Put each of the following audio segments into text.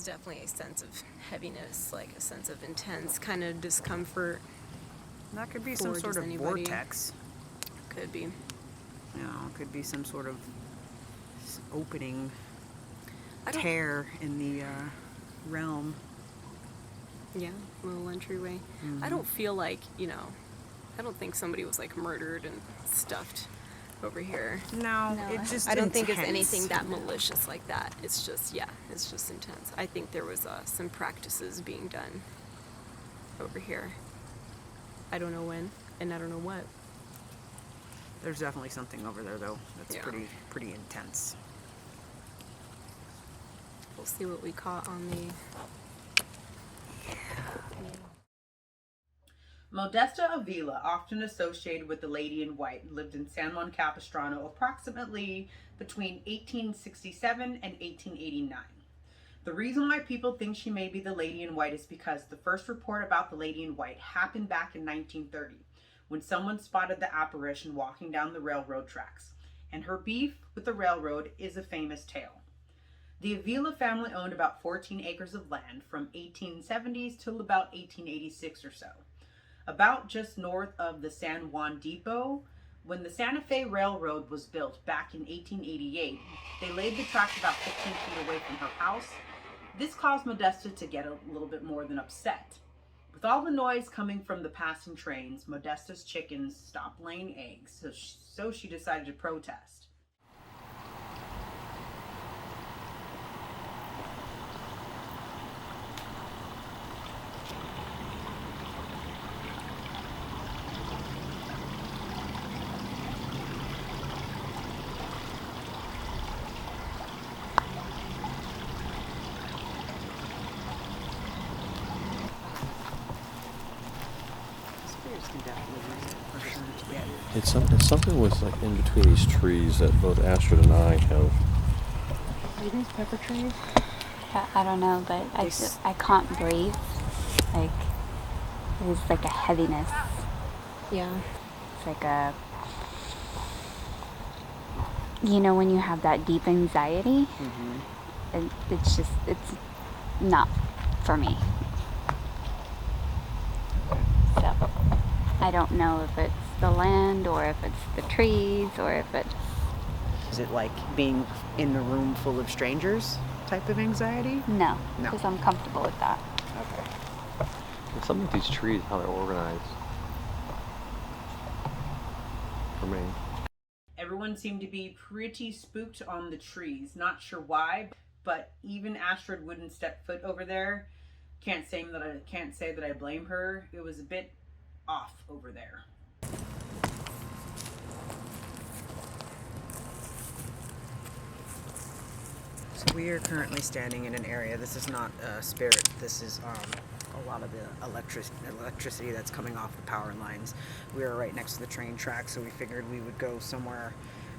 is definitely a sense of heaviness, like a sense of intense kind of discomfort. That could be some sort of vortex. Could be. You know, it could be some sort of opening tear in the realm. Yeah, a little entryway. Mm-hmm. I don't feel like, I don't think somebody was like murdered and stuffed over here. No, it's just I don't think intense. it's anything that malicious like that. It's just, it's just intense. I think there was some practices being done over here. I don't know when, and I don't know what. There's definitely something over there, though. That's pretty intense. We'll see what we caught on the... Modesta Avila, often associated with the Lady in White, lived in San Juan Capistrano approximately between 1867 and 1889. The reason why people think she may be the Lady in White is because the first report about the Lady in White happened back in 1930, when someone spotted the apparition walking down the railroad tracks, and her beef with the railroad is a famous tale. The Avila family owned about 14 acres of land from 1870s till about 1886 or so. About just north of the San Juan Depot, when the Santa Fe Railroad was built back in 1888, they laid the tracks about 15 feet away from her house. This caused Modesta to get a little bit more than upset. With all the noise coming from the passing trains, Modesta's chickens stopped laying eggs, so she decided to protest. It's something with like in between these trees that both Astrid and I have. Are these pepper trees? I don't know, but I can't breathe. Like, there's like a heaviness. Yeah. It's like a, when you have that deep anxiety, it's not for me. So, I don't know if it's the land or if it's the trees or if it's... Is it like being in a room full of strangers type of anxiety? No, because I'm comfortable with that. Okay. And some of these trees, how they're organized. For me. Everyone seemed to be pretty spooked on the trees. Not sure why, but even Astrid wouldn't step foot over there. Can't say that I blame her. It was a bit off over there. So we are currently standing in an area. This is not spirit. This is a lot of the electricity that's coming off the power lines. We are right next to the train track, so we figured we would go somewhere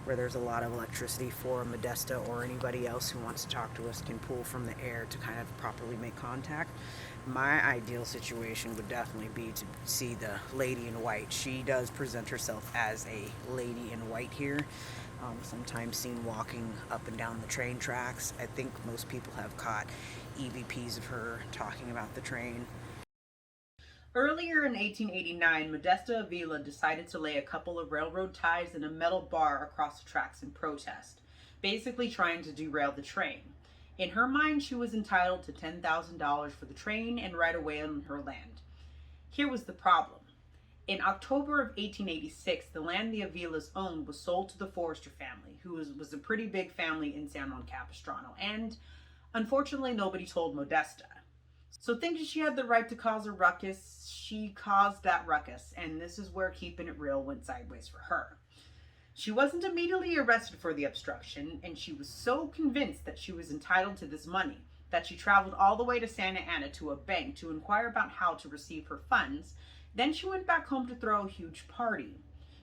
where there's a lot of electricity for Modesta or anybody else who wants to talk to us can pull from the air to kind of properly make contact. My ideal situation would definitely be to see the Lady in White. She does present herself as a lady in white here. Sometimes seen walking up and down the train tracks. I think most people have caught EVPs of her talking about the train. Earlier in 1889, Modesta Avila decided to lay a couple of railroad ties in a metal bar across the tracks in protest, basically trying to derail the train. In her mind, she was entitled to $10,000 for the train and right away on her land. Here was the problem. In October of 1886, the land the Avilas owned was sold to the Forrester family, who was a pretty big family in San Juan Capistrano, and unfortunately nobody told Modesta. So thinking she had the right to cause a ruckus, she caused that ruckus, and this is where keeping it real went sideways for her. She wasn't immediately arrested for the obstruction, and she was so convinced that she was entitled to this money that she traveled all the way to Santa Ana to a bank to inquire about how to receive her funds. Then she went back home to throw a huge party.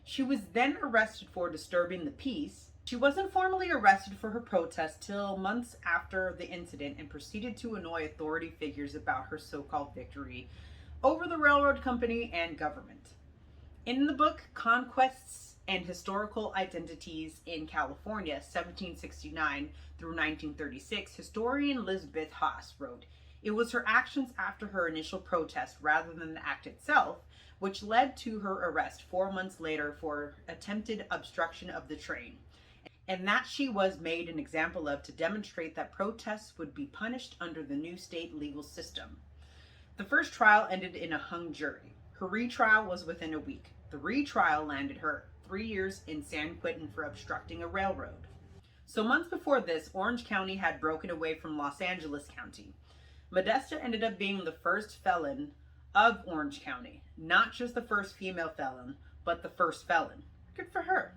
She was then arrested for disturbing the peace. She wasn't formally arrested for her protest till months after the incident and proceeded to annoy authority figures about her so-called victory over the railroad company and government. In the book Conquests and Historical Identities in California, 1769 through 1936, historian Elizabeth Haas wrote, "It was her actions after her initial protest rather than the act itself, which led to her arrest 4 months later for attempted obstruction of the train, and that she was made an example of to demonstrate that protests would be punished under the new state legal system." The first trial ended in a hung jury. Her retrial was within a week. The retrial landed her 3 years in San Quentin for obstructing a railroad. So months before this, Orange County had broken away from Los Angeles County. Modesta ended up being the first felon of Orange County. Not just the first female felon, but the first felon. Good for her.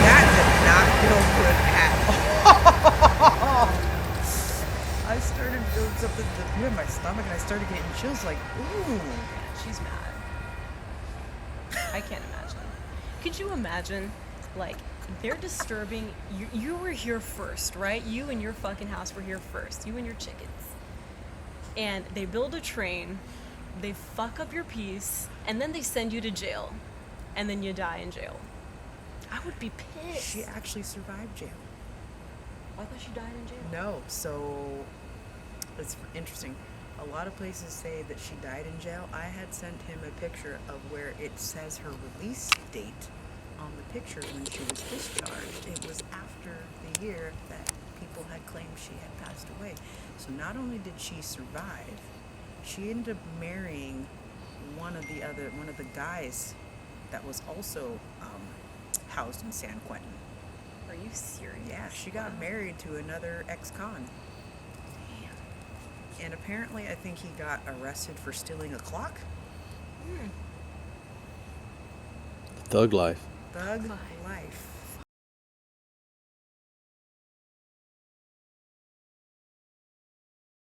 That did not feel good at all. I started feeling something in the pit of my stomach, and I started getting chills like, ooh. She's mad. I can't imagine. Could you imagine, like, they're disturbing, you were here first, right? You and your fucking house were here first. You and your chickens. And they build a train, they fuck up your peace, and then they send you to jail. And then you die in jail. I would be pissed. She actually survived jail. I thought she died in jail. No, so it's interesting. A lot of places say that she died in jail. I had sent him a picture of where it says her release date on the picture when she was discharged. It was after the year that people had claimed she had passed away. So not only did she survive, she ended up marrying one of the guys that was also housed in San Quentin. Are you serious? Yeah, she got married to another ex-con. And apparently, I think he got arrested for stealing a clock. Thug life. Thug life.